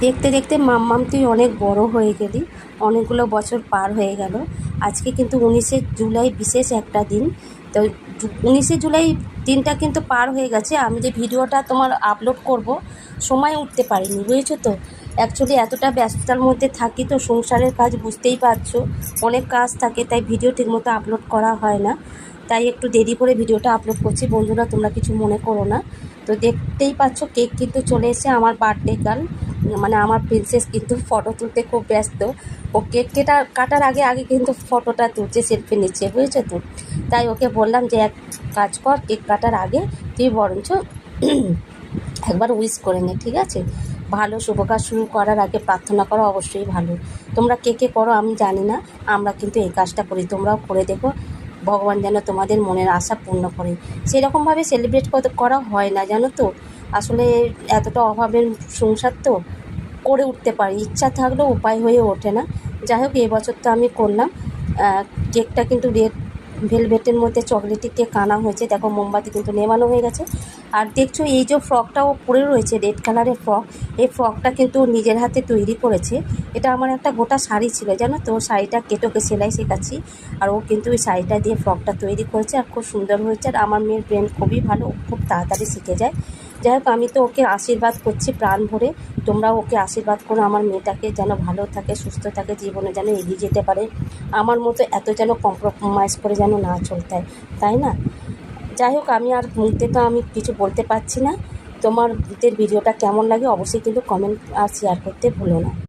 দেখতে দেখতে মাম্মাম তুই অনেক বড় হয়ে গেলি, অনেকগুলো বছর পার হয়ে গেল। আজকে কিন্তু 19শে জুলাই বিশেষ একটা দিন। তো 19শে জুলাই দিনটা কিন্তু পার হয়ে গেছে। আমি যে ভিডিওটা তোমার আপলোড করব সময় উঠতে পারিনি, বুঝেছো তো। অ্যাকচুয়ালি এতটা ব্যস্ততার মধ্যে থাকি তো, সংসারের কাজ বুঝতেই পারছো, অনেক কাজ থাকে, তাই ভিডিও ঠিকমতো আপলোড করা হয় না। তাই একটু দেরি করে ভিডিওটা আপলোড করছি। বন্ধুরা তোমরা কিছু মনে করো না। তো দেখতেই পাচ্ছ কেক কিন্তু চলে এসে, আমার বার্থডে গার্ল মানে আমার প্রিন্সেস কিন্তু ফটো তুলতে খুব ব্যস্ত। ও কেক কাটার আগে আগে কিন্তু ফটোটা তুলছে, সেলফি নিচ্ছে, বুঝেছো তো। তাই ওকে বললাম যে এক কাজ কর, কেক কাটার আগে তুই বরঞ্চ একবার উইশ করে নে, ঠিক আছে। ভালো শুভ কাজ শুরু করার আগে প্রার্থনা করা অবশ্যই ভালো। তোমরা কে কে করো আমি জানি না, আমরা কিন্তু এই কাজটা করি, তোমরাও করে দেখো। ভগবান যেন তোমাদের মনের আশা পূর্ণ করে। সেরকমভাবে সেলিব্রেট করা হয় না, জানো তো। আসলে এতটা অভাবের সংসার তো, করে উঠতে পারি, ইচ্ছা থাকলেও উপায় হয়ে ওঠে না। যাই হোক, এবছর তো আমি করলাম। কেকটা কিন্তু রেড ভেলভেটের মধ্যে চকলেটি কেক আনা হয়েছে। দেখো মোমবাতি কিন্তু নেভানো হয়ে গেছে। আর দেখছো এই যে ফ্রকটা ও পরে রয়েছে, রেড কালারের ফ্রক, এই ফ্রকটা কিন্তু নিজের হাতে তৈরি করেছে। এটা আমার একটা গোটা শাড়ি ছিল, জানো তো। শাড়িটা কেটোকে সেলাই শেখাচ্ছি, আর ও কিন্তু ওই শাড়িটা দিয়ে ফ্রকটা তৈরি করেছে, আর খুব সুন্দর হয়েছে। আর আমার মেয়ের ব্রেন খুবই ভালো, খুব তাড়াতাড়ি শিখে যায়। যাই হোক, আমি তো ওকে আশীর্বাদ করছি প্রাণ ভরে। তোমরাও ওকে আশীর্বাদ করো, আমার মেয়েটাকে যেন ভালো থাকে, সুস্থ থাকে, জীবনে যেন এগিয়ে যেতে পারে। আমার মতো এত যেন কম্প্রোমাইজ করে যেন না চলতে হয়, তাই না। যাই হোক, আমি আর মুখতে তো আমি কিছু বলতে পারছি না। তোমাদের ভিডিওটা কেমন লাগে অবশ্যই কিন্তু কমেন্ট আর শেয়ার করতে ভুলো না।